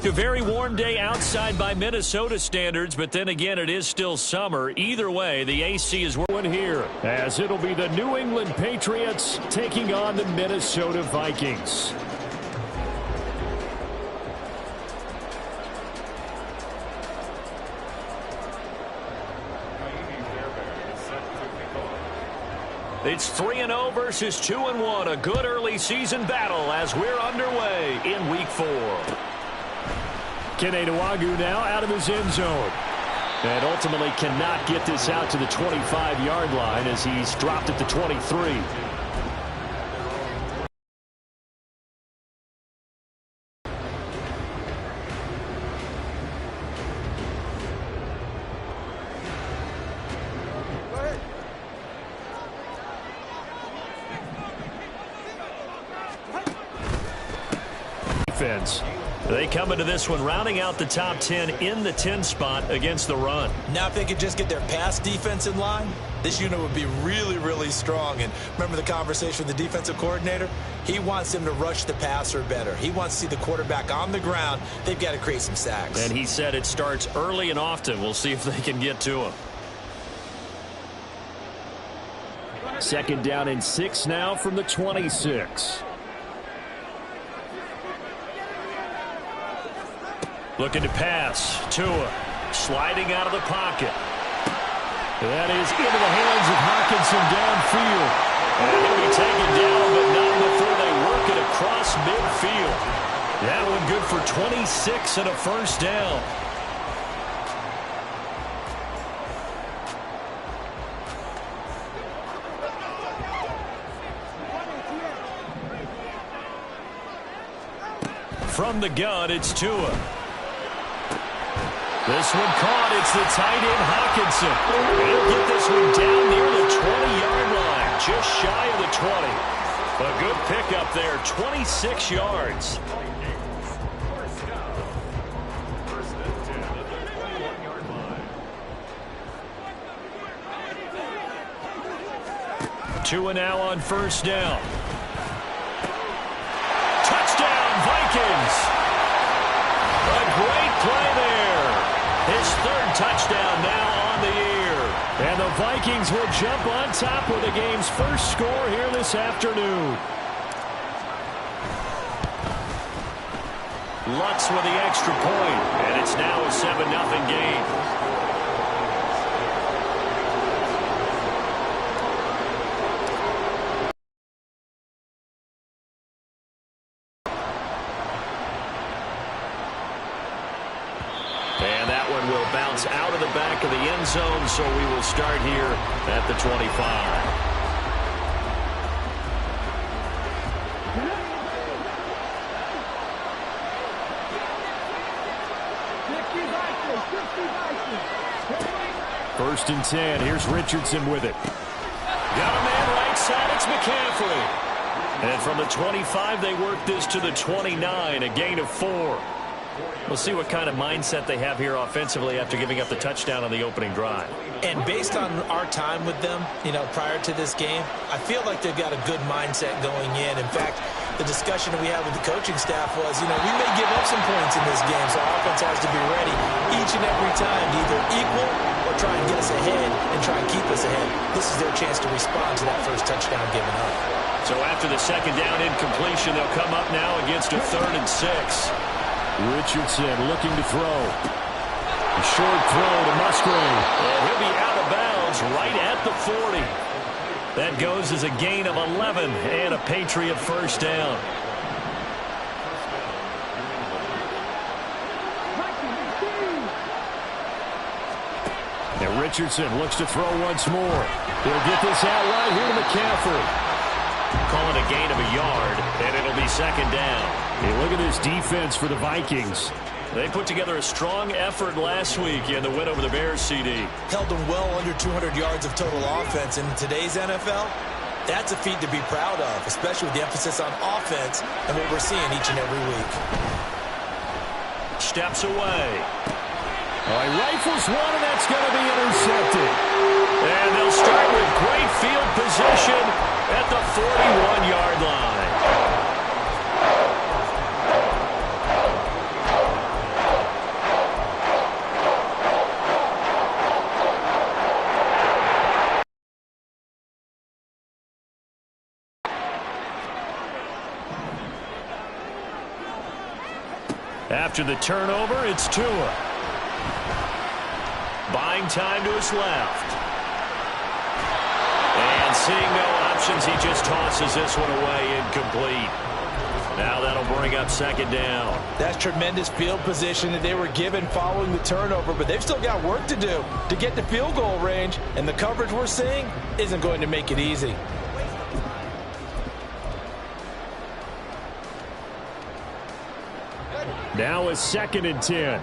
A very warm day outside by Minnesota standards, but then again, it is still summer. Either way, the AC is one here, as it'll be the New England Patriots taking on the Minnesota Vikings. It's 3-0 versus 2-1, a good early season battle as we're underway in Week 4. Kene Nwangwu now out of his end zone. And ultimately cannot get this out to the 25-yard line as he's dropped at the 23. They come into this one rounding out the top 10 in the 10 spot against the run. Now if they could just get their pass defense in line, this unit would be really, really strong. And remember the conversation with the defensive coordinator? He wants them to rush the passer better. He wants to see the quarterback on the ground. They've got to create some sacks. And he said it starts early and often. We'll see if they can get to him. 2nd down and 6 now from the 26. Looking to pass. Tua sliding out of the pocket. That is into the hands of Hockenson downfield. And he'll be taken down, but not before they work it across midfield. That one good for 26 and a first down. From the gun, it's Tua. This one caught. It's the tight end, Hockenson. He'll get this one down near the 20-yard line, just shy of the 20. A good pickup there, 26 yards. Tua now on first down. Touchdown, Vikings. A great play there. His 3rd touchdown now on the year. And the Vikings will jump on top with the game's first score here this afternoon. Lutz with the extra point, and it's now a 7-0 game. Out of the back of the end zone, so we will start here at the 25. First and 10. Here's Richardson with it. Got a man right side. It's McCaffrey. And from the 25, they work this to the 29, a gain of 4. We'll see what kind of mindset they have here offensively after giving up the touchdown on the opening drive. And based on our time with them, prior to this game, I feel like they've got a good mindset going in. In fact, the discussion that we had with the coaching staff was, we may give up some points in this game, so our offense has to be ready each and every time to either equal or try and get us ahead and try and keep us ahead. This is their chance to respond to that first touchdown given up. So after the 2nd down incompletion, they'll come up now against a 3rd and 6. Richardson looking to throw. A short throw to Musgrave. He'll be out of bounds right at the 40. That goes as a gain of 11 and a Patriot first down. And Richardson looks to throw once more. He'll get this out right here to McCaffrey. Call it a gain of a yard, and it'll be 2nd down. Hey, look at this defense for the Vikings. They put together a strong effort last week in the win over the Bears, CD. Held them well under 200 yards of total offense. And in today's NFL, that's a feat to be proud of, especially with the emphasis on offense and what we're seeing each and every week. Steps away. He rifles one, and that's going to be intercepted. And they'll start with great field position at the 41-yard line. After the turnover, it's Tua. Buying time to his left. And seeing no options, he just tosses this one away, incomplete. Now that'll bring up second down. That's tremendous field position that they were given following the turnover, but they've still got work to do to get to field goal range, and the coverage we're seeing isn't going to make it easy. Now it's 2nd and 10.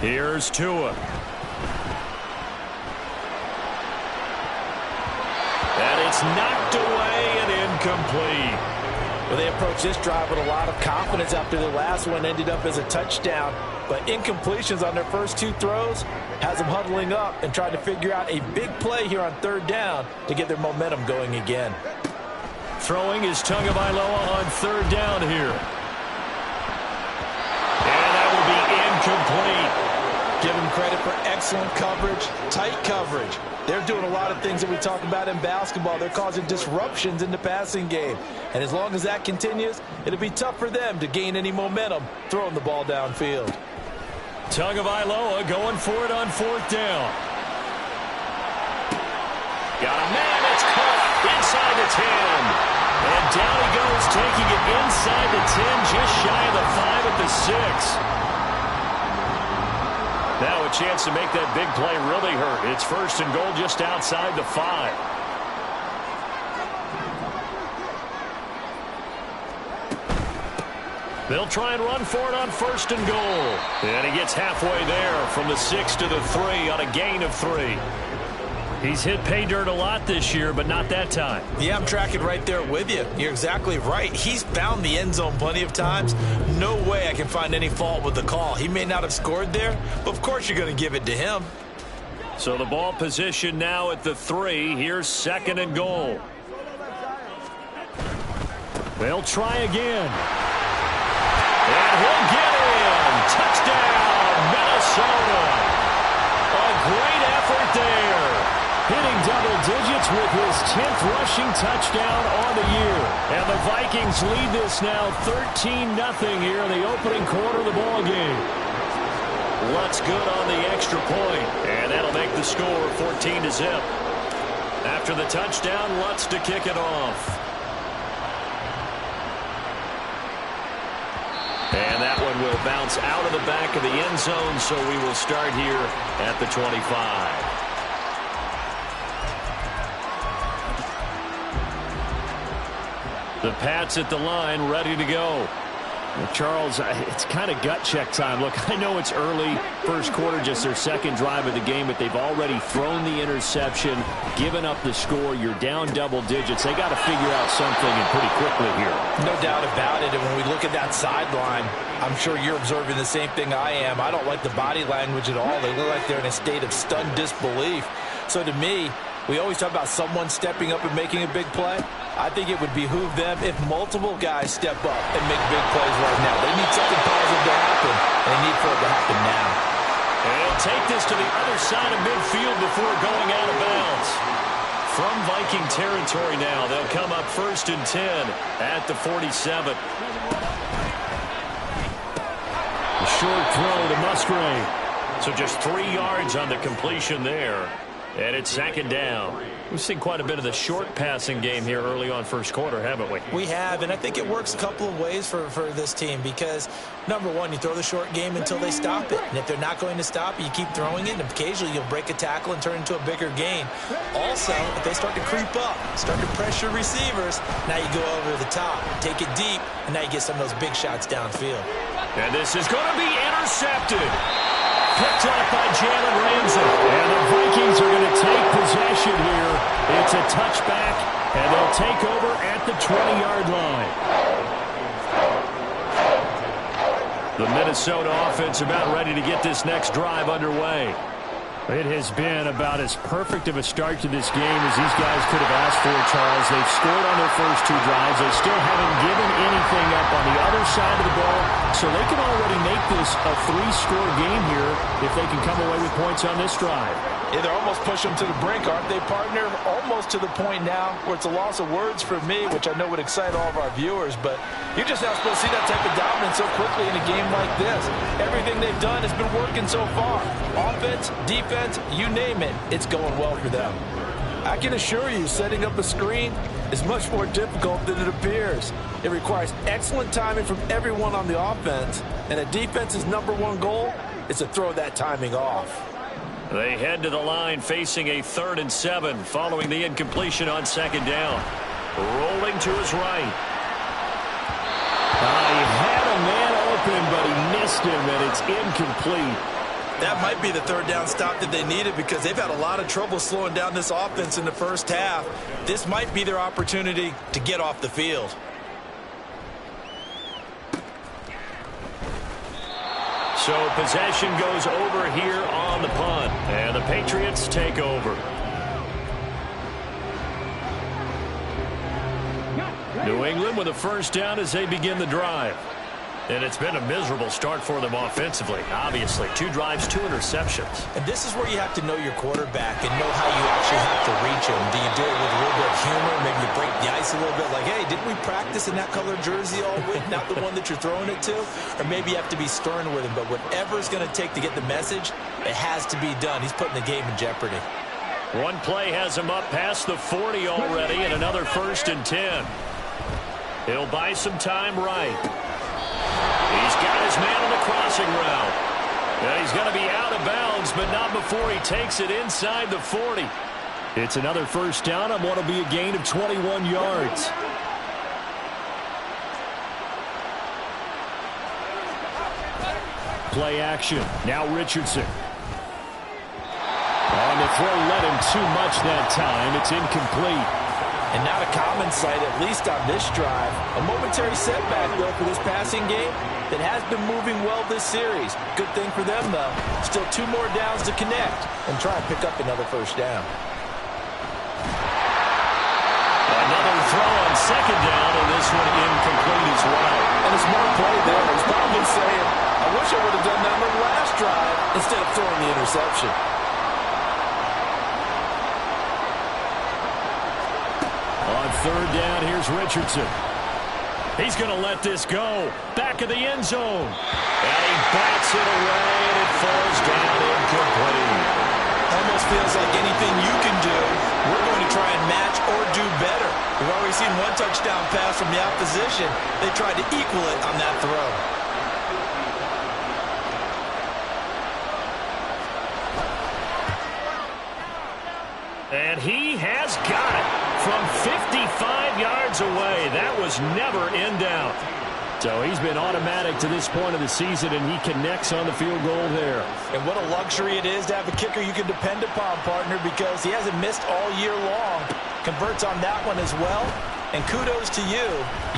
Here's Tua. And it's knocked away and incomplete. Well, they approached this drive with a lot of confidence after the last one ended up as a touchdown. But incompletions on their first 2 throws has them huddling up and trying to figure out a big play here on 3rd down to get their momentum going again. Throwing is Tagovailoa on 3rd down here. And that will be incomplete. Give them credit for excellent coverage, tight coverage. They're doing a lot of things that we talk about in basketball. They're causing disruptions in the passing game. And as long as that continues, it'll be tough for them to gain any momentum throwing the ball downfield. Tagovailoa going for it on 4th down. Got a man, it's caught inside the 10. And down he goes, taking it inside the 10, just shy of the 5 at the 6. Now a chance to make that big play really hurt. It's 1st and goal just outside the 5. They'll try and run for it on 1st and goal. And he gets halfway there from the 6 to the 3 on a gain of 3. He's hit pay dirt a lot this year, but not that time. Yeah, I'm tracking right there with you. You're exactly right. He's found the end zone plenty of times. No way I can find any fault with the call. He may not have scored there, but of course you're going to give it to him. So the ball position now at the 3. Here's 2nd and goal. They'll try again. And he'll get in. Touchdown, Minnesota. A great effort there. Hitting double digits with his 10th rushing touchdown on the year. And the Vikings lead this now 13-0 here in the opening quarter of the ball game. Lutz good on the extra point, and that'll make the score 14-0. After the touchdown, Lutz to kick it off. And that one will bounce out of the back of the end zone, so we will start here at the 25. The Pats at the line, ready to go. Well, Charles, it's kind of gut check time. Look, I know it's early, first quarter, just their 2nd drive of the game, but they've already thrown the interception, given up the score. You're down double digits. They got to figure out something, and pretty quickly here. No doubt about it. And when we look at that sideline, I'm sure you're observing the same thing I am. I don't like the body language at all. They look like they're in a state of stunned disbelief. So to me, we always talk about someone stepping up and making a big play. I think it would behoove them if multiple guys step up and make big plays right now. They need something positive to happen, and they need for it to happen now. And he'll take this to the other side of midfield before going out of bounds. From Viking territory now, they'll come up 1st and 10 at the 47. The short throw to Musgrave. So just 3 yards on the completion there. And it's 2nd down. We've seen quite a bit of the short passing game here early on first quarter, haven't we? We have, and I think it works a couple of ways for this team because, number one, you throw the short game until they stop it. And if they're not going to stop it, you keep throwing it, and occasionally you'll break a tackle and turn it into a bigger gain. Also, if they start to creep up, start to pressure receivers, now you go over the top, take it deep, and now you get some of those big shots downfield. And this is going to be intercepted. Picked up by Jalen Ramsey. And the Vikings are going to take possession here. It's a touchback, and they'll take over at the 20-yard line. The Minnesota offense about ready to get this next drive underway. It has been about as perfect of a start to this game as these guys could have asked for, Charles. They've scored on their first 2 drives. They still haven't given anything up on the other side of the ball. So they can already make this a 3-score game here if they can come away with points on this drive. Yeah, they're almost pushing them to the brink, aren't they, partner? Almost to the point now where it's a loss of words for me, which I know would excite all of our viewers, but you're just not supposed to see that type of dominance so quickly in a game like this. Everything they've done has been working so far. Offense, defense, you name it, it's going well for them. I can assure you, setting up a screen is much more difficult than it appears. It requires excellent timing from everyone on the offense, and a defense's #1 goal is to throw that timing off. They head to the line facing a 3rd and 7 following the incompletion on 2nd down. Rolling to his right. He had a man open, but he missed him, and it's incomplete. That might be the 3rd down stop that they needed because they've had a lot of trouble slowing down this offense in the first half. This might be their opportunity to get off the field. So possession goes over here on the punt, and the Patriots take over. New England with a 1st down as they begin the drive. And it's been a miserable start for them offensively. Obviously, 2 drives, 2 interceptions. And this is where you have to know your quarterback and know how you actually have to reach him. Do you do it with a little bit of humor? Maybe you break the ice a little bit like, hey, didn't we practice in that color jersey all week? Not the one that you're throwing it to? Or maybe you have to be stern with him. But whatever it's going to take to get the message, it has to be done. He's putting the game in jeopardy. One play has him up past the 40 already, and another 1st and 10. He'll buy some time right. He's got his man on the crossing route. And he's going to be out of bounds, but not before he takes it inside the 40. It's another 1st down on what will be a gain of 21 yards. Play action. Now Richardson. On the throw, led him too much that time. It's incomplete. And not a common sight, at least on this drive. A momentary setback, though, for this passing game that has been moving well this series. Good thing for them, though. Still 2 more downs to connect and try and pick up another 1st down. Another throw on 2nd down, and this one incomplete as well. And a smart play there. He's probably saying, I wish I would have done that on the last drive instead of throwing the interception. On 3rd down, here's Richardson. He's going to let this go. Back of the end zone. And he bats it away, and it falls down incomplete. Almost feels like anything you can do, we're going to try and match or do better. We've already seen 1 touchdown pass from the opposition. They tried to equal it on that throw. And he has got it from 55 yards away. That was never in doubt. So he's been automatic to this point of the season, and he connects on the field goal there. And what a luxury it is to have a kicker you can depend upon, partner, because he hasn't missed all year long. Converts on that one as well. And kudos to you.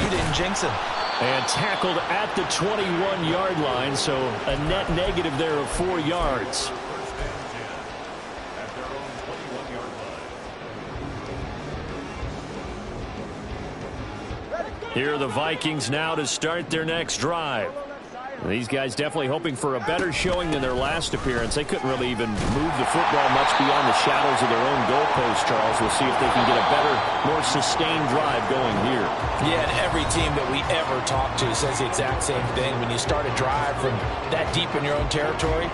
You didn't jinx him. And tackled at the 21-yard line, so a net negative there of 4 yards. Here are the Vikings now to start their next drive. These guys definitely hoping for a better showing than their last appearance. They couldn't really even move the football much beyond the shadows of their own goalpost, Charles. We'll see if they can get a better, more sustained drive going here. Yeah, and every team that we ever talk to says the exact same thing. When you start a drive from that deep in your own territory,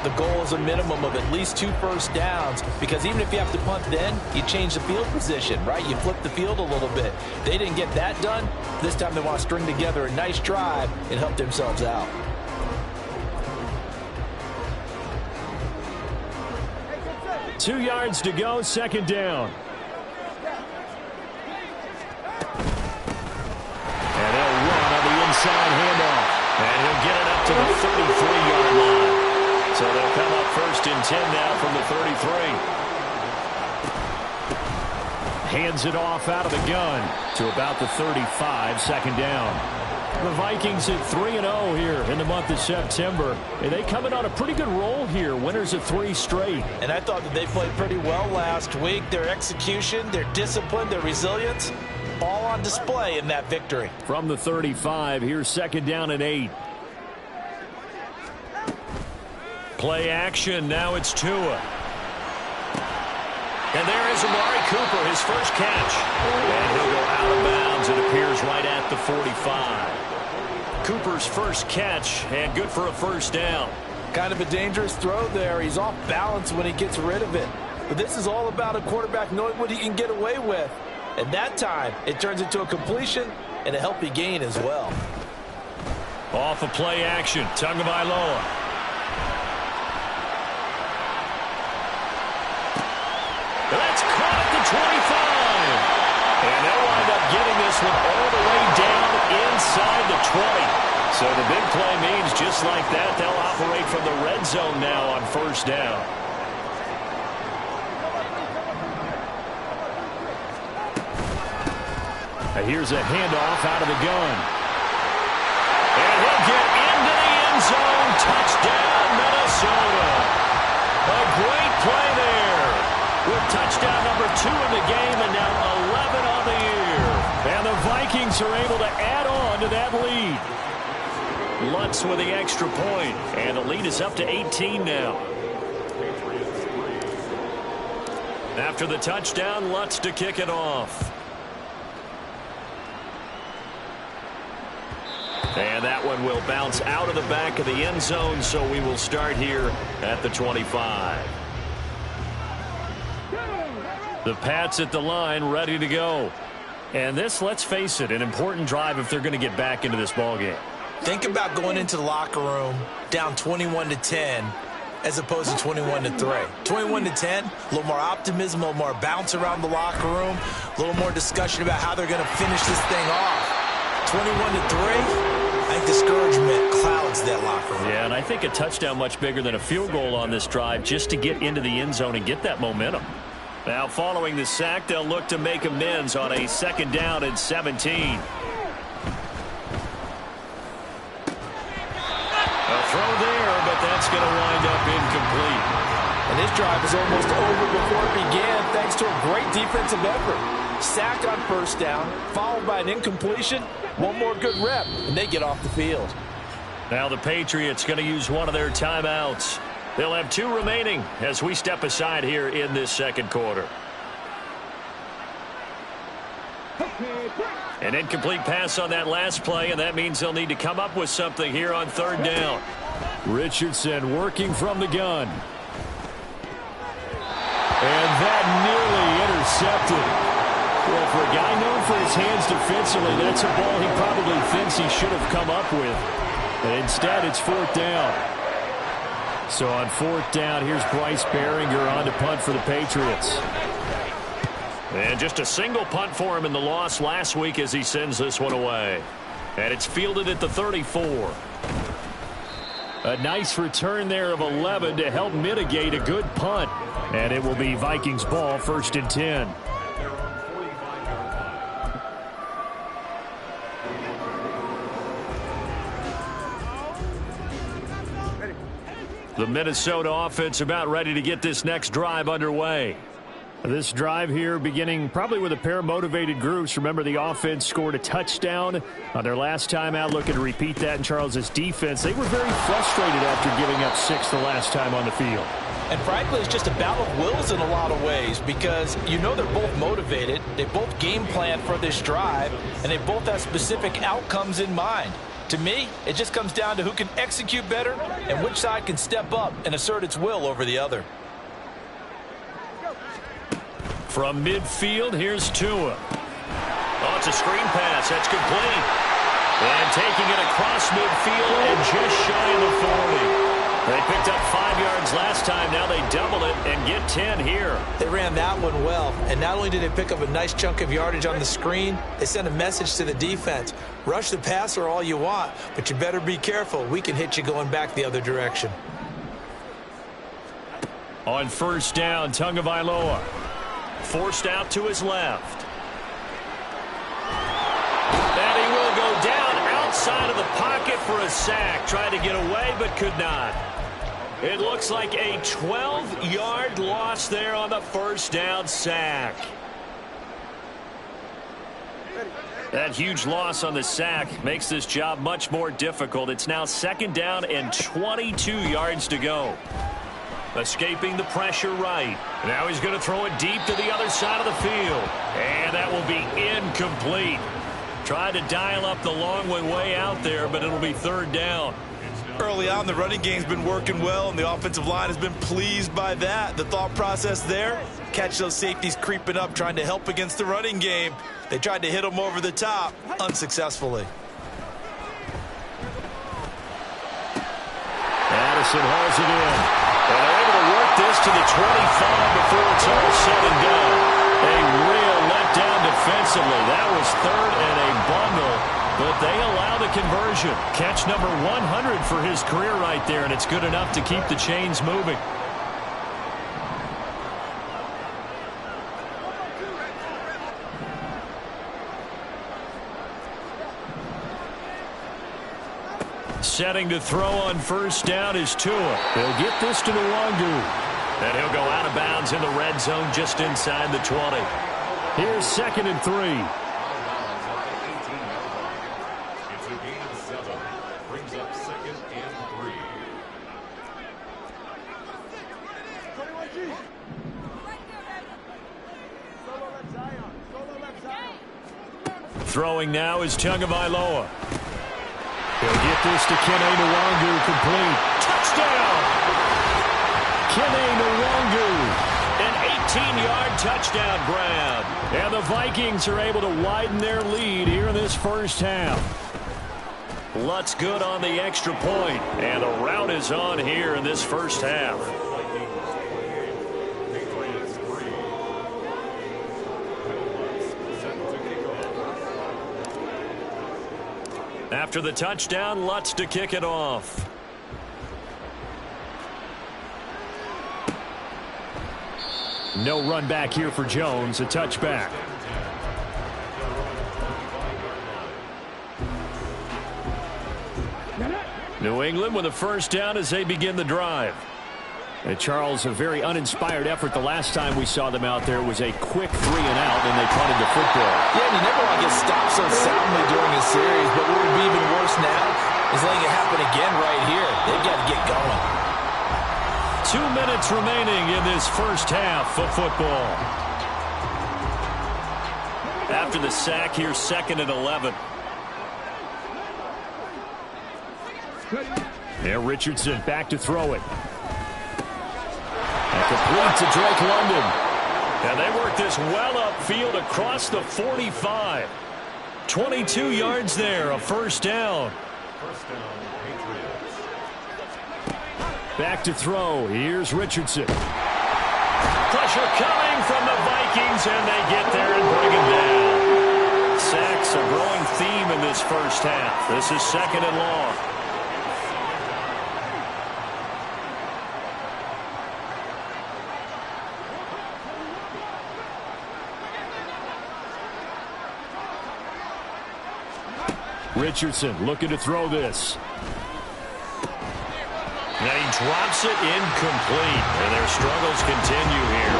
the goal is a minimum of at least 2 first downs, because even if you have to punt then, you change the field position, right? You flip the field a little bit. They didn't get that done. This time they want to string together a nice drive and help themselves out. Two yards to go, 2nd down. And they'll run on the inside handoff. And he'll get it up to the 33-yard line. So they'll come up 1st and 10 now from the 33. Hands it off out of the gun to about the 35, 2nd down. The Vikings at 3-0 here in the month of September. And they coming on a pretty good roll here. Winners of 3 straight. And I thought that they played pretty well last week. Their execution, their discipline, their resilience, all on display in that victory. From the 35, here's 2nd down and 8. Play action. Now it's Tua. And there is Amari Cooper, his first catch. And he'll go out of bounds. It appears right at the 45. Cooper's first catch, and good for a first down. Kind of a dangerous throw there. He's off balance when he gets rid of it. But this is all about a quarterback knowing what he can get away with. And that time, it turns into a completion and a healthy gain as well. Off of play action, Tagovailoa. That's caught at the 25. And they'll wind up getting this one all the way down inside the 20. So the big play means just like that, they'll operate from the red zone now on first down. Here's a handoff out of the gun. And he'll get into the end zone. Touchdown, Minnesota. A great play there. With touchdown number 2 in the game and now 11 on the year. And the Vikings are able to add on to that lead. Lutz with the extra point. And the lead is up to 18 now. After the touchdown, Lutz to kick it off. And that one will bounce out of the back of the end zone, so we will start here at the 25. The Pats at the line, ready to go. And this, let's face it, an important drive if they're going to get back into this ballgame. Think about going into the locker room down 21-10 as opposed to 21-3. 21-10, a little more optimism, a little more bounce around the locker room, a little more discussion about how they're going to finish this thing off. 21-3, I think discouragement clouds that locker room. Yeah, and I think a touchdown much bigger than a field goal on this drive just to get into the end zone and get that momentum. Now, following the sack, they'll look to make amends on a 2nd down and 17. A throw there, but that's going to wind up incomplete. And this drive is almost over before it began thanks to a great defensive effort. Sack on first down, followed by an incompletion. One more good rep, and they get off the field. Now the Patriots going to use one of their timeouts. They'll have 2 remaining as we step aside here in this second quarter. An incomplete pass on that last play, and that means they'll need to come up with something here on 3rd down. Richardson working from the gun. And that nearly intercepted. Well, for a guy known for his hands defensively, that's a ball he probably thinks he should have come up with. And instead, it's 4th down. So on 4th down, here's Bryce Baringer on to punt for the Patriots. And just a single punt for him in the loss last week as he sends this one away. And it's fielded at the 34. A nice return there of 11 to help mitigate a good punt. And it will be Vikings ball, 1st and 10. The Minnesota offense about ready to get this next drive underway. This drive here beginning probably with a pair of motivated groups. Remember, the offense scored a touchdown on their last time out. Looking to repeat that in Charles' defense. They were very frustrated after giving up 6 the last time on the field. And frankly, it's just a battle of wills in a lot of ways because you know they're both motivated. They both game plan for this drive, and they both have specific outcomes in mind. To me, it just comes down to who can execute better and which side can step up and assert its will over the other. From midfield, here's Tua. Oh, it's a screen pass. That's complete. And taking it across midfield and just shy of the 40. They picked up 5 yards last time. Now they double it and get 10 here. They ran that one well. And not only did they pick up a nice chunk of yardage on the screen, they sent a message to the defense. Rush the passer all you want, but you better be careful. We can hit you going back the other direction. On 1st down, Tagovailoa. Forced out to his left. And he will go down outside of the pocket for a sack. Tried to get away, but could not. It looks like a 12-yard loss there on the 1st down sack. That huge loss on the sack makes this job much more difficult. It's now 2nd down and 22 yards to go. Escaping the pressure right. Now he's going to throw it deep to the other side of the field. And that will be incomplete. Tried to dial up the long way out there, but it'll be 3rd down. Early on, the running game's been working well, and the offensive line has been pleased by that. The thought process there, catch those safeties creeping up, trying to help against the running game. They tried to hit them over the top, unsuccessfully. Addison hauls it in. And they're able to work this to the 25 before it's all said and done. A real letdown defensively. That was 3rd and a bundle, but they allow the conversion. Catch number 100 for his career right there, and it's good enough to keep the chains moving. Setting to throw on 1st down is Tua. They'll get this to Nwangu. And he'll go out of bounds in the red zone just inside the 20. Here's 2nd and 3. It's a gain of 7. Brings up 2nd and 3. Throwing now is Tagovailoa. He'll get this to Kene Nwangu, complete. Touchdown! Kene Nwangu, an 18-yard touchdown grab. And the Vikings are able to widen their lead here in this 1st half. Lutz good on the extra point, and the rout is on here in this 1st half. After the touchdown, Lutz to kick it off. No run back here for Jones, a touchback. New England with a 1st down as they begin the drive. And Charles, a very uninspired effort the last time we saw them out there was a quick 3-and-out, and they punted the football. Yeah, and you never want to get stopped so soundly during a series, but what would be even worse now is letting it happen again right here. They've got to get going. 2 minutes remaining in this 1st half of football. After the sack, here's 2nd and 11. There, Richardson back to throw it. And complete to Drake London. And they work this well upfield across the 45. 22 yards there, a 1st down. Back to throw. Here's Richardson. Pressure coming from the Vikings, and they get there and bring him down. Sacks, a growing theme in this 1st half. This is 2nd and long. Richardson looking to throw this. Now he drops it incomplete, and their struggles continue here.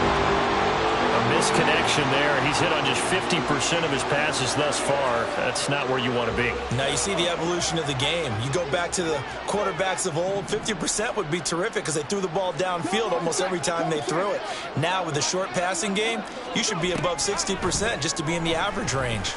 A misconnection there. He's hit on just 50% of his passes thus far. That's not where you want to be. Now you see the evolution of the game. You go back to the quarterbacks of old, 50% would be terrific because they threw the ball downfield almost every time they threw it. Now with the short passing game, you should be above 60% just to be in the average range.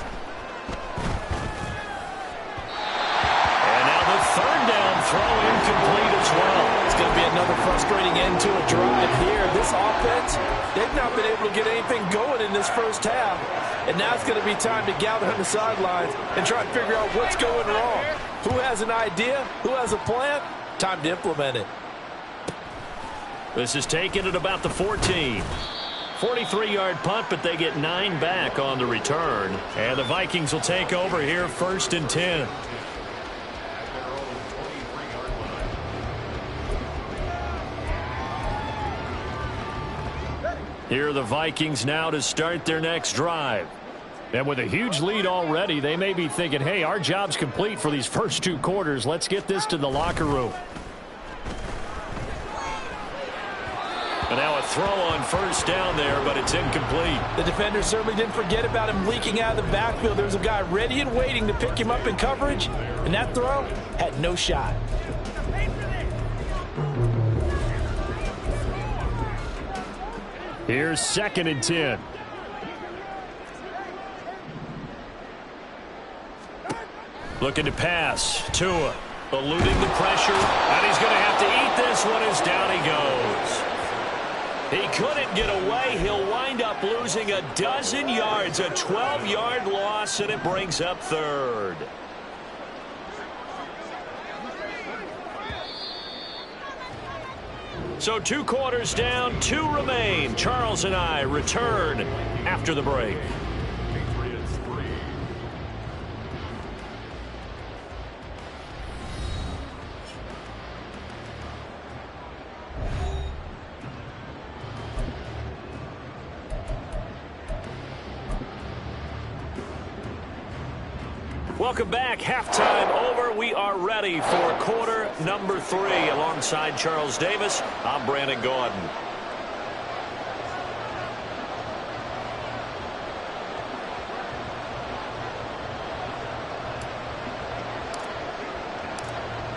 Throw incomplete as well. It's going to be another frustrating end to a drive here. This offense, they've not been able to get anything going in this 1st half. And now it's going to be time to gather on the sidelines and try and figure out what's going wrong. Who has an idea? Who has a plan? Time to implement it. This is taken at about the 14. 43-yard punt, but they get 9 back on the return. And the Vikings will take over here 1st and 10. Here are the Vikings now to start their next drive. And with a huge lead already, they may be thinking, hey, our job's complete for these first 2 quarters. Let's get this to the locker room. And now a throw on first down there, but it's incomplete. The defender certainly didn't forget about him leaking out of the backfield. There was a guy ready and waiting to pick him up in coverage, and that throw had no shot. Here's 2nd and 10. Looking to pass. Tua eluding the pressure, and he's going to have to eat this one as down he goes. He couldn't get away. He'll wind up losing a dozen yards, a 12-yard loss, and it brings up 3rd. So 2 quarters down, 2 remain. Charles and I return after the break. Patriots 3. Welcome back. Halftime over. We are ready for quarter number 3. Alongside Charles Davis, I'm Brandon Gaudin.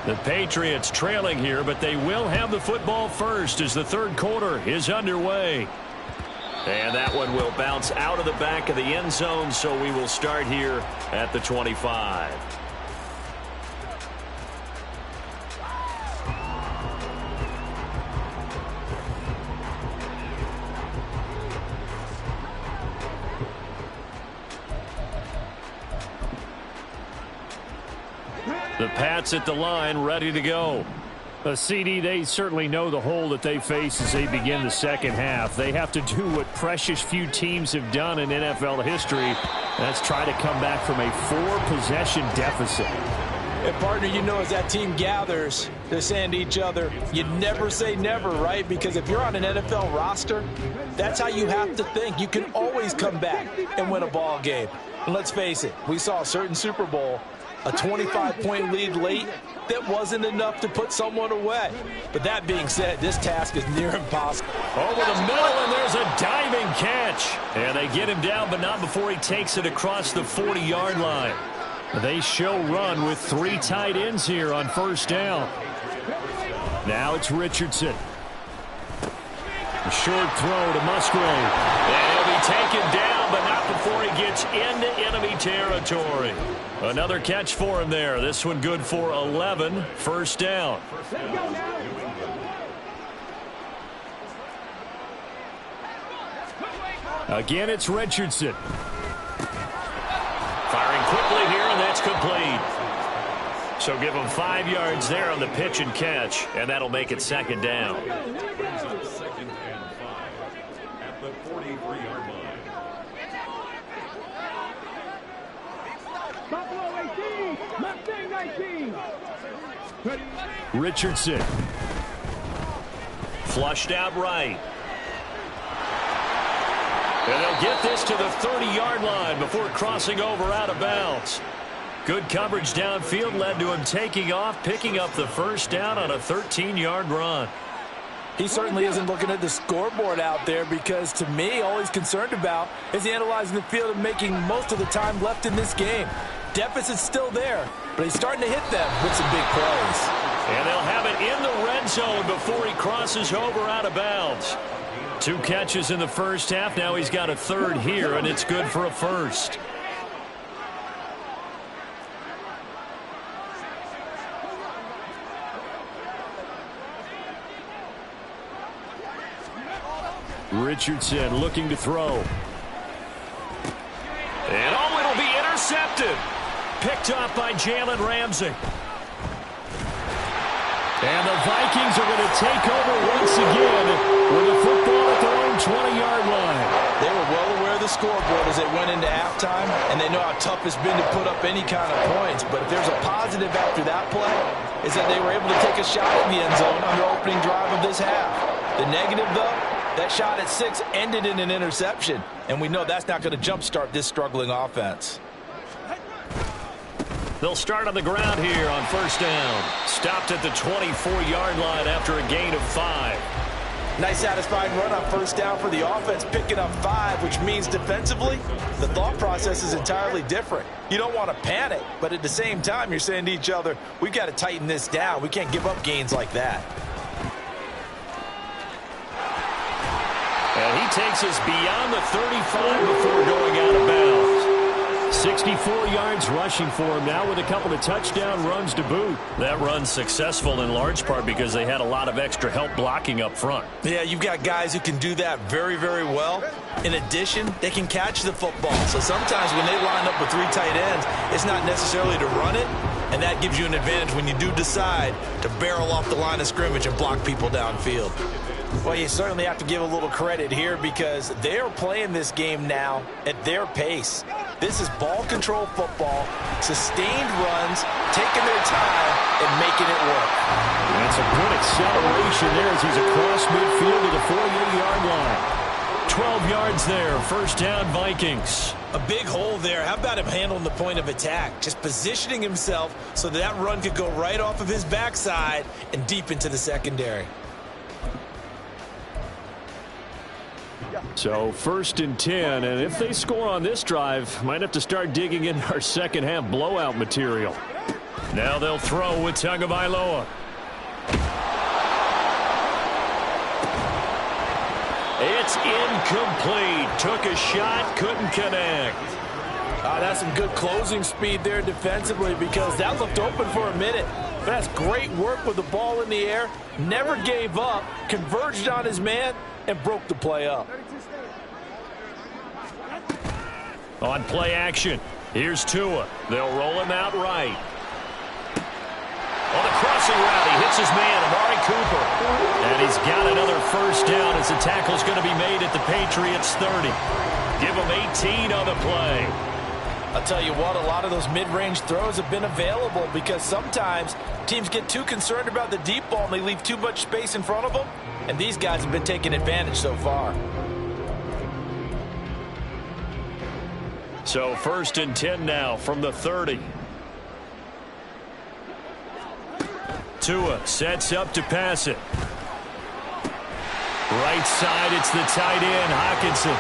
The Patriots trailing here, but they will have the football first as the 3rd quarter is underway. And that one will bounce out of the back of the end zone, so we will start here at the 25. The Pats at the line, ready to go. CD, they certainly know the hole that they face as they begin the second half. They have to do what precious few teams have done in NFL history. That's try to come back from a 4-possession deficit. And, partner, you know, as that team gathers, they're saying to each other, you never say never, right? Because if you're on an NFL roster, that's how you have to think. You can always come back and win a ball game. And let's face it, we saw a certain Super Bowl, a 25-point lead late, that wasn't enough to put someone away. But that being said, this task is near impossible. Over the middle, and there's a diving catch. And they get him down, but not before he takes it across the 40-yard line. They show run with 3 tight ends here on first down. Now it's Richardson. A short throw to Musgrave. And he'll be taken down, but not before he gets into enemy territory. Another catch for him there. This one good for 11. First down. Again, it's Richardson. Firing quickly here, and that's complete. So give him 5 yards there on the pitch and catch, and that'll make it 2nd down. Brings up 2nd and 5 at the 43-yard line. Richardson. Flushed out right. And they'll get this to the 30-yard line before crossing over out of bounds. Good coverage downfield led to him taking off, picking up the first down on a 13-yard run. He certainly isn't looking at the scoreboard out there because, to me, all he's concerned about is analyzing the field and making most of the time left in this game. Deficit's still there, but he's starting to hit them with some big plays. And they'll have it in the red zone before he crosses over out of bounds. 2 catches in the first half. Now he's got a 3rd here, and it's good for a 1st. Richardson looking to throw. And it'll be intercepted. Picked off by Jalen Ramsey. And the Vikings are going to take over once again with the football at their own 20-yard line. They were well aware of the scoreboard as they went into halftime, and they know how tough it's been to put up any kind of points. But if there's a positive after that play, is that they were able to take a shot at the end zone on their opening drive of this half. The negative, though, that shot at 6 ended in an interception, and we know that's not going to jumpstart this struggling offense. They'll start on the ground here on first down. Stopped at the 24-yard line after a gain of 5. Nice satisfying run on first down for the offense, picking up 5, which means defensively, the thought process is entirely different. You don't want to panic, but at the same time, you're saying to each other, we've got to tighten this down. We can't give up gains like that. And he takes us beyond the 35 before going out of bounds. 64 yards rushing for him now with a couple of touchdown runs to boot. That run's successful in large part because they had a lot of extra help blocking up front. Yeah, you've got guys who can do that very, very well. In addition, they can catch the football. So sometimes when they line up with 3 tight ends, it's not necessarily to run it, and that gives you an advantage when you do decide to barrel off the line of scrimmage and block people downfield. Well, you certainly have to give a little credit here because they're playing this game now at their pace. This is ball control football, sustained runs, taking their time, and making it work. That's a good acceleration there as he's across midfield to the 48-yard line. 12 yards there, first down Vikings. A big hole there. How about him handling the point of attack? Just positioning himself so that run could go right off of his backside and deep into the secondary. So first and 10, and if they score on this drive, might have to start digging in our second half blowout material. Now they'll throw with Tagovailoa. It's incomplete. Took a shot, couldn't connect. That's some good closing speed there defensively because that looked open for a minute. But that's great work with the ball in the air. Never gave up, converged on his man, and broke the play up. On play action, here's Tua. They'll roll him out right. On the crossing route, he hits his man, Amari Cooper. And he's got another first down as the tackle's going to be made at the Patriots' 30. Give him 18 on the play. I'll tell you what, a lot of those mid-range throws have been available because sometimes teams get too concerned about the deep ball and they leave too much space in front of them. And these guys have been taking advantage so far. So first and 10 now from the 30. Tua sets up to pass it. Right side, it's the tight end, Hockenson.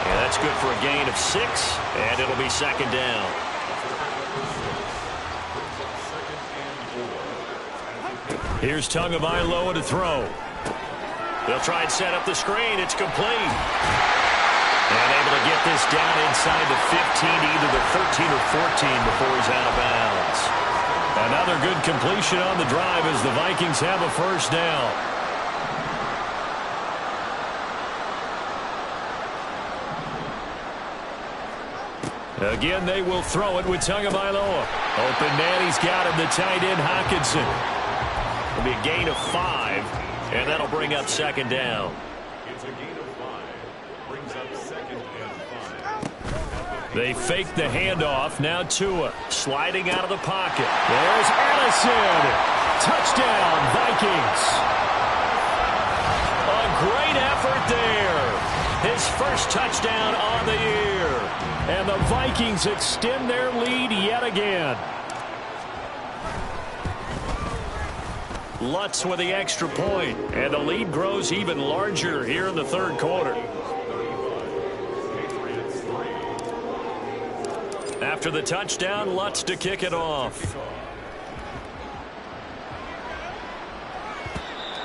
Yeah, that's good for a gain of 6, and it'll be second down. Here's Tagovailoa to throw. They'll try and set up the screen. It's complete. And able to get this down inside the 15, either the 13 or 14 before he's out of bounds. Another good completion on the drive as the Vikings have a first down. Again, they will throw it with Tagovailoa. Open man, he's got him, the tight end, Hockenson. It'll be a gain of 5, and that'll bring up second down. It's a gain of 5. Brings up second and 5. They fake the handoff. Now Tua sliding out of the pocket. There's Allison. Touchdown, Vikings. A great effort there. His first touchdown on the year. And the Vikings extend their lead yet again. Lutz with the extra point, and the lead grows even larger here in the third quarter. After the touchdown, Lutz to kick it off.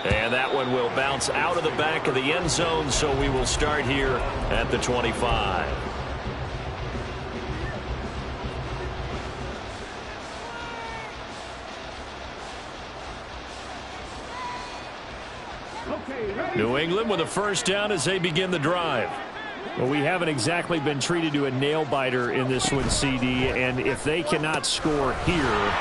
And that one will bounce out of the back of the end zone, so we will start here at the 25. New England with a first down as they begin the drive. Well, we haven't exactly been treated to a nail-biter in this one, CD, and if they cannot score here,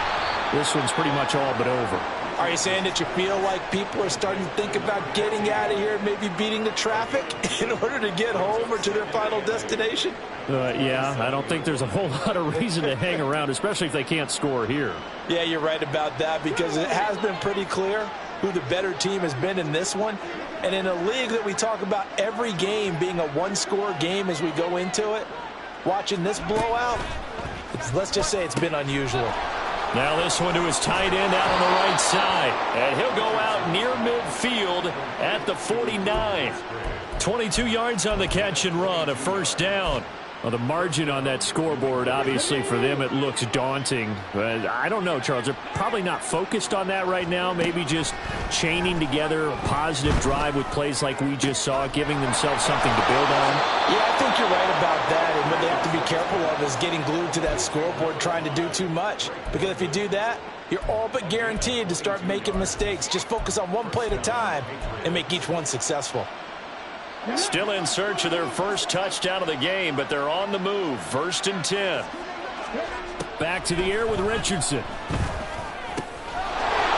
this one's pretty much all but over. Are you saying that you feel like people are starting to think about getting out of here, maybe beating the traffic in order to get home or to their final destination? Yeah, I don't think there's a whole lot of reason to hang around, especially if they can't score here. Yeah, you're right about that because it has been pretty clear who the better team has been in this one. And in a league that we talk about every game being a one-score game as we go into it, watching this blowout, let's just say it's been unusual. Now this one to his tight end out on the right side. And he'll go out near midfield at the 49. 22 yards on the catch and run, a first down. Well, the margin on that scoreboard, obviously for them it looks daunting. But I don't know, Charles. They're probably not focused on that right now. Maybe just chaining together a positive drive with plays like we just saw, giving themselves something to build on. Yeah, I think you're right about that. And what they have to be careful of is getting glued to that scoreboard trying to do too much. Because if you do that, you're all but guaranteed to start making mistakes. Just focus on one play at a time and make each one successful. Still in search of their first touchdown of the game, but they're on the move. 1st and 10. Back to the air with Richardson.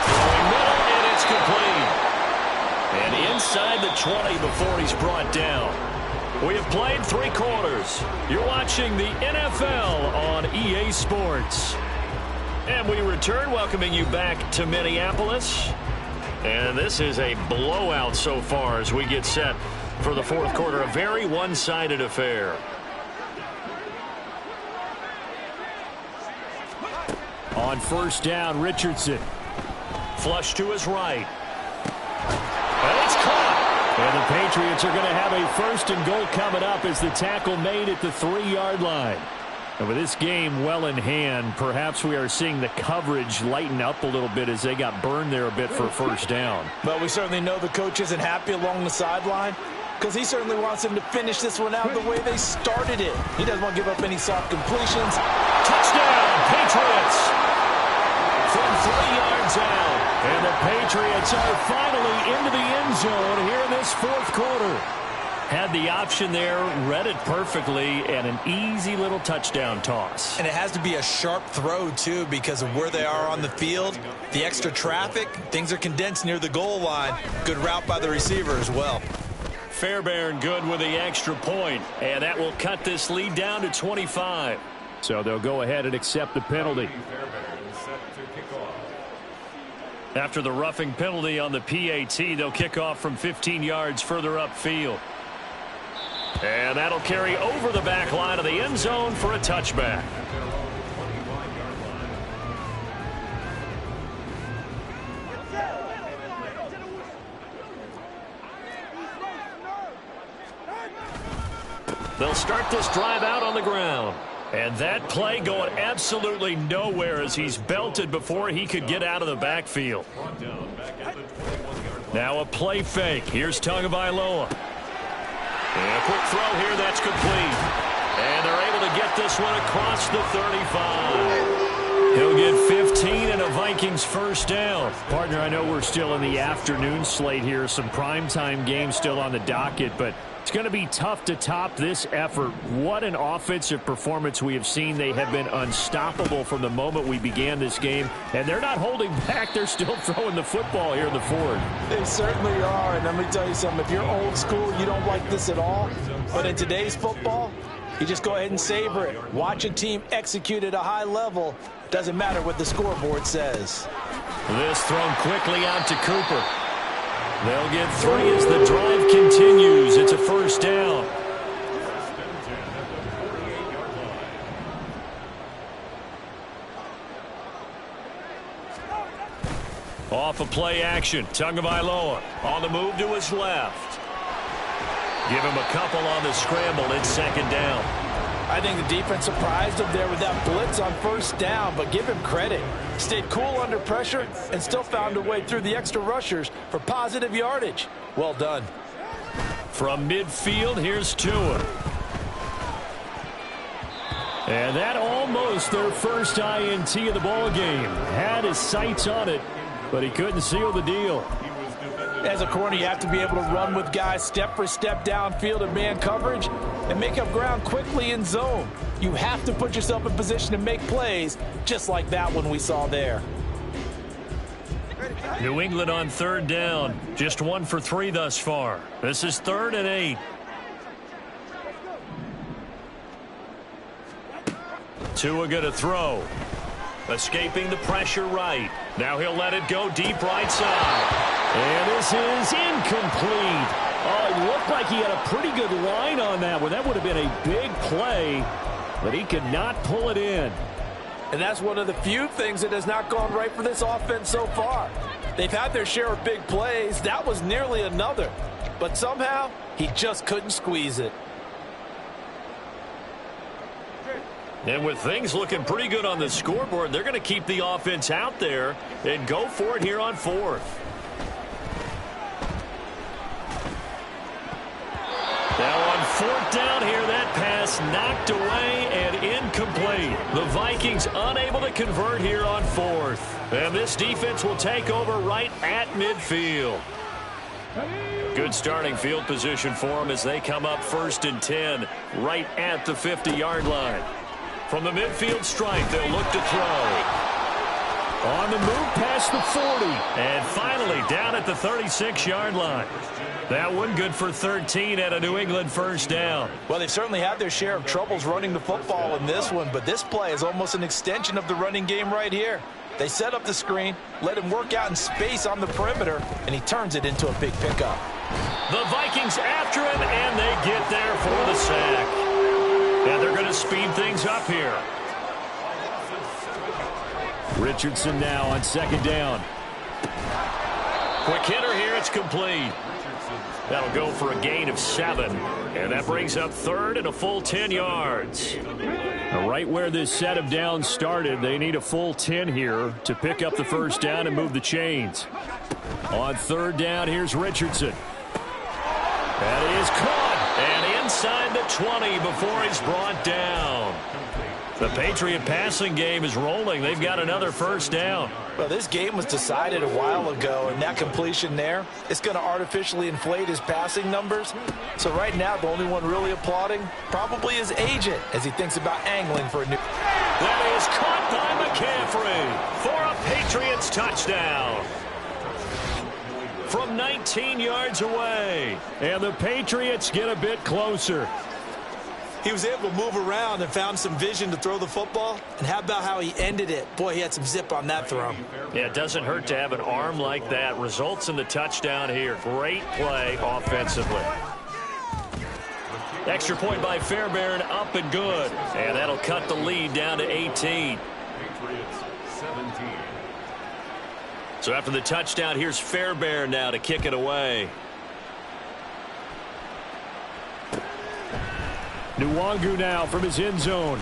Throwing middle, and it's complete. And inside the 20 before he's brought down. We have played 3 quarters. You're watching the NFL on EA Sports. And we return, welcoming you back to Minneapolis. And this is a blowout so far as we get set for the 4th quarter. A very one-sided affair. On 1st down, Richardson. Flush to his right. And it's caught. And the Patriots are going to have a 1st and goal coming up as the tackle made at the 3-yard line. And with this game well in hand, perhaps we are seeing the coverage lighten up a little bit as they got burned there a bit for 1st down. But we certainly know the coach isn't happy along the sideline, because he certainly wants them to finish this one out the way they started it. He doesn't want to give up any soft completions. Touchdown, Patriots! From 3 yards out. And the Patriots are finally into the end zone here in this 4th quarter. Had the option there, read it perfectly, and an easy little touchdown toss. And it has to be a sharp throw, too, because of where they are on the field. The extra traffic, things are condensed near the goal line. Good route by the receiver as well. Fairbairn good with the extra point, and that will cut this lead down to 25. So they'll go ahead and accept the penalty. After the roughing penalty on the PAT, they'll kick off from 15 yards further upfield. And that'll carry over the back line of the end zone for a touchback. They'll start this drive out on the ground. And that play going absolutely nowhere as he's belted before he could get out of the backfield. Now a play fake. Here's Tagovailoa. And a quick throw here, that's complete. And they're able to get this one across the 35. He'll get 15 and a Vikings 1st down. Partner, I know we're still in the afternoon slate here. Some primetime games still on the docket, but it's going to be tough to top this effort. What an offensive performance we have seen. They have been unstoppable from the moment we began this game, and they're not holding back. They're still throwing the football here in the 4th. They certainly are, and let me tell you something. If you're old school, you don't like this at all. But in today's football, you just go ahead and savor it. Watch a team execute at a high level. Doesn't matter what the scoreboard says. This thrown quickly out to Cooper. They'll get 3 as the drive continues. It's a 1st down. Off of play action. Tagovailoa on the move to his left. Give him a couple on the scramble. It's 2nd down. I think the defense surprised him there with that blitz on 1st down, but give him credit. Stayed cool under pressure and still found a way through the extra rushers for positive yardage. Well done. From midfield, here's Tua. And that almost their first INT of the ball game. Had his sights on it, but he couldn't seal the deal. As a corner, you have to be able to run with guys step for step downfield in man coverage and make up ground quickly in zone. You have to put yourself in position to make plays, just like that one we saw there. New England on 3rd down. Just 1 for 3 thus far. This is 3rd and 8. Tua going to throw. Escaping the pressure right. Now he'll let it go deep right side. And this is incomplete. Oh, it looked like he had a pretty good line on that one. That would have been a big play, but he could not pull it in. And that's one of the few things that has not gone right for this offense so far. They've had their share of big plays. That was nearly another. But somehow, he just couldn't squeeze it. And with things looking pretty good on the scoreboard, they're going to keep the offense out there and go for it here on 4th. Now on 4th down here, that pass knocked away and incomplete. The Vikings unable to convert here on 4th. And this defense will take over right at midfield. Good starting field position for them as they come up 1st and 10 right at the 50-yard line. From the midfield stripe, they'll look to throw. On the move past the 40. And finally down at the 36-yard line. That one good for 13 at a New England 1st down. Well, they've certainly had their share of troubles running the football in this one, but this play is almost an extension of the running game right here. They set up the screen, let him work out in space on the perimeter, and he turns it into a big pickup. The Vikings after him, and they get there for the sack. And they're going to speed things up here. Richardson now on 2nd down. Quick hitter here, it's complete. That'll go for a gain of 7. And that brings up 3rd and a full 10 yards. Now, right where this set of downs started, they need a full 10 here to pick up the 1st down and move the chains. On 3rd down, here's Richardson. That is caught. And inside the 20 before he's brought down. The Patriot passing game is rolling. They've got another 1st down. Well, this game was decided a while ago, and that completion there, it's going to artificially inflate his passing numbers. So right now, the only one really applauding probably his agent as he thinks about angling for a new... That is caught by McCaffrey for a Patriots touchdown. From 19 yards away. And the Patriots get a bit closer. He was able to move around and found some vision to throw the football. And how about how he ended it? Boy, he had some zip on that throw. Yeah, it doesn't hurt to have an arm like that. Results in the touchdown here. Great play offensively. Extra point by Fairbairn, up and good. And that'll cut the lead down to 18. Patriots 17. So after the touchdown, here's Fairbairn now to kick it away. Nwangu now from his end zone.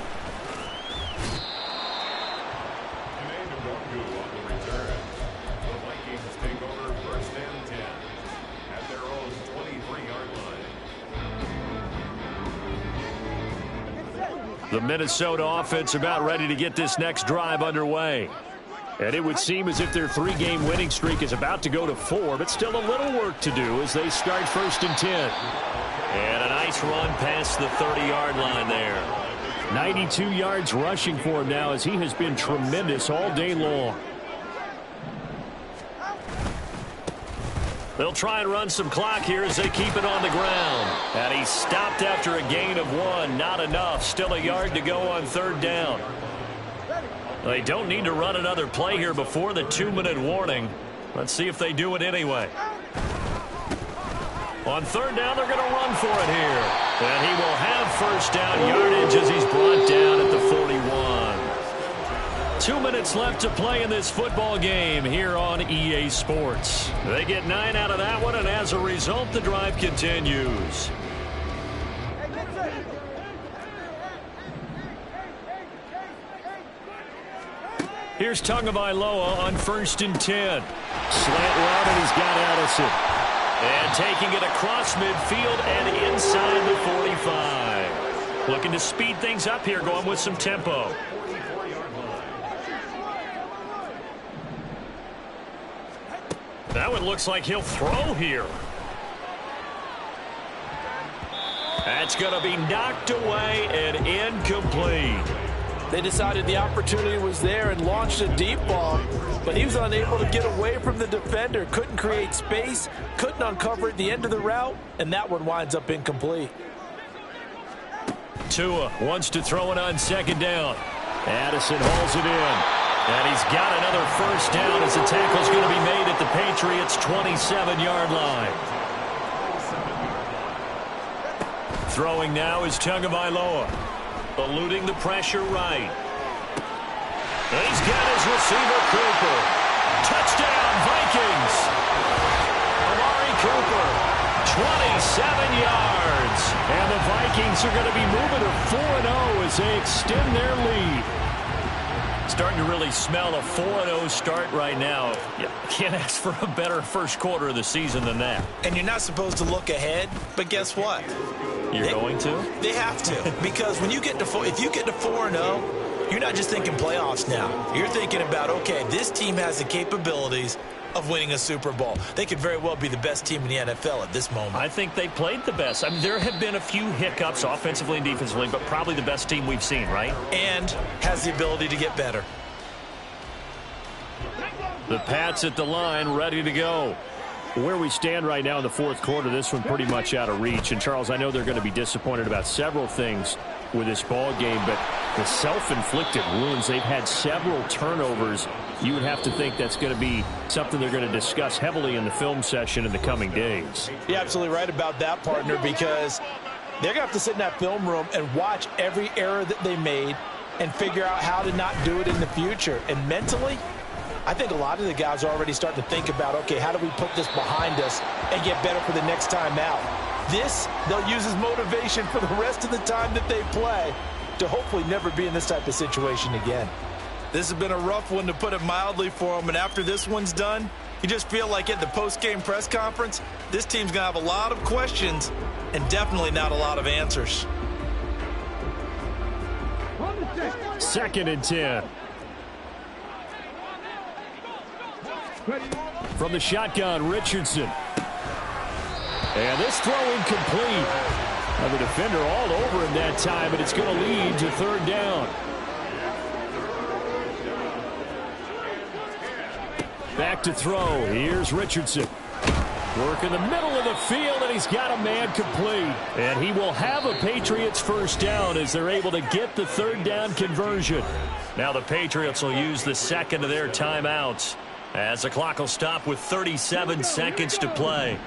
Nwangu on the return. The Vikings take over 1st and 10 at their own 23-yard line. The Minnesota offense about ready to get this next drive underway. And it would seem as if their 3-game winning streak is about to go to 4, but still a little work to do as they start 1st and 10. And a nice run past the 30-yard line there. 92 yards rushing for him now as he has been tremendous all day long. They'll try and run some clock here as they keep it on the ground. And he stopped after a gain of 1. Not enough. Still a yard to go on 3rd down. They don't need to run another play here before the 2-minute warning. Let's see if they do it anyway. On 3rd down, they're going to run for it here. And he will have 1st down yardage as he's brought down at the 41. 2 minutes left to play in this football game here on EA Sports. They get 9 out of that one, and as a result, the drive continues. Here's Tagovailoa on 1st and 10. Slant route, and he's got Addison. And taking it across midfield and inside the 45. Looking to speed things up here, going with some tempo. That one looks like he'll throw here. That's going to be knocked away and incomplete. They decided the opportunity was there and launched a deep ball, but he was unable to get away from the defender, couldn't create space, couldn't uncover at the end of the route, and that one winds up incomplete. Tua wants to throw it on 2nd down. Addison hauls it in. And he's got another 1st down as the tackle's going to be made at the Patriots' 27-yard line. Throwing now is Tagovailoa. Eluding the pressure right. And he's got his receiver, Cooper. Touchdown, Vikings. Amari Cooper, 27 yards. And the Vikings are going to be moving to 4-0 as they extend their lead. Starting to really smell a 4-0 start right now. You can't ask for a better first quarter of the season than that. And you're not supposed to look ahead, but guess what? You're going to? They have to, because when you get to if you get to 4-0, you're not just thinking playoffs now. You're thinking about, okay, this team has the capabilities of winning a Super Bowl. They could very well be the best team in the NFL at this moment. I think they played the best. I mean, there have been a few hiccups offensively and defensively, but probably the best team we've seen, right? And has the ability to get better. The Pats at the line, ready to go. Where we stand right now in the fourth quarter, this one pretty much out of reach. And, Charles, I know they're going to be disappointed about several things with this ball game, but the self-inflicted wounds, they've had several turnovers. You would have to think that's going to be something they're going to discuss heavily in the film session in the coming days. You're absolutely right about that, partner, because they're going to have to sit in that film room and watch every error that they made and figure out how to not do it in the future. And mentally, I think a lot of the guys are already starting to think about, okay, how do we put this behind us and get better for the next time out? This, they'll use as motivation for the rest of the time that they play to hopefully never be in this type of situation again. This has been a rough one, to put it mildly, for them, and after this one's done, you just feel like at the post-game press conference, this team's going to have a lot of questions and definitely not a lot of answers. 2nd and 10. From the shotgun, Richardson. And this throw incomplete. The defender all over him that time, but it's going to lead to 3rd down. Back to throw. Here's Richardson. Work in the middle of the field, and he's got a man complete. And he will have a Patriots first down as they're able to get the 3rd down conversion. Now the Patriots will use the second of their timeouts as the clock will stop with 37 seconds to play.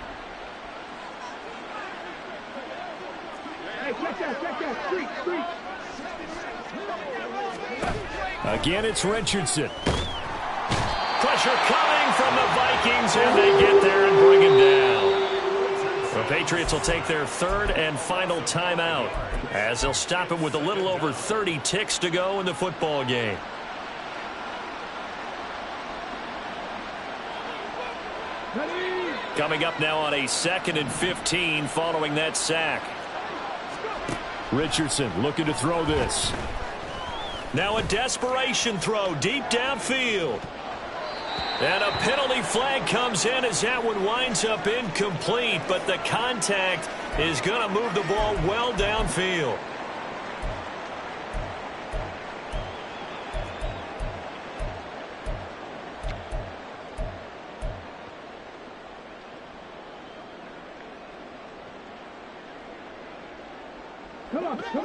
Again, it's Richardson. Pressure coming from the Vikings, and they get there and bring him down. The Patriots will take their 3rd and final timeout as they'll stop it with a little over 30 ticks to go in the football game. Coming up now on a 2nd and 15 following that sack. Richardson looking to throw this. Now a desperation throw deep downfield. And a penalty flag comes in as that one winds up incomplete, but the contact is going to move the ball well downfield.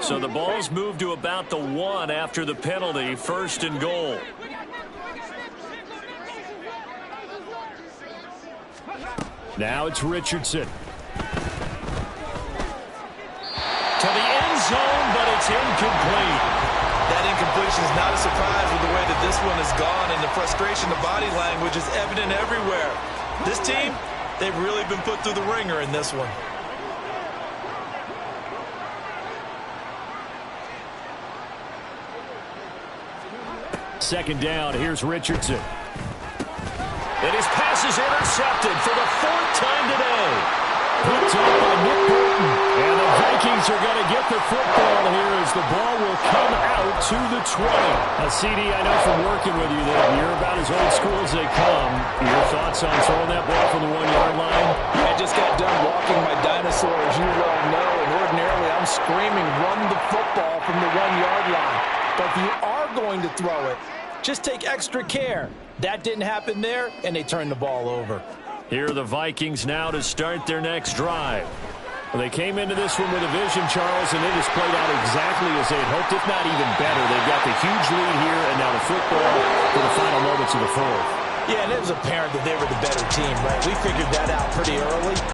So the ball's moved to about the 1 after the penalty, 1st and goal. Now it's Richardson. To the end zone, but it's incomplete. That incompletion is not a surprise with the way that this one has gone, and the frustration, the body language is evident everywhere. This team, they've really been put through the ringer in this one. Second down, here's Richardson. And his pass is intercepted for the 4th time today. Picked up by Nick Bolton. And the Vikings are going to get the football here as the ball will come out to the 20. CD, I know from working with you that you're about as old school as they come. Your thoughts on throwing that ball from the 1-yard line? I just got done walking my dinosaur, as you well know, and ordinarily I'm screaming, run the football from the 1-yard line. But if you are going to throw it, just take extra care. That didn't happen there, and they turned the ball over. Here are the Vikings now to start their next drive. Well, they came into this one with a vision, Charles, and it has played out exactly as they had hoped, if not even better. They've got the huge lead here, and now the football for the final moments of the 4th. Yeah, and it was apparent that they were the better team, right? We figured that out pretty early.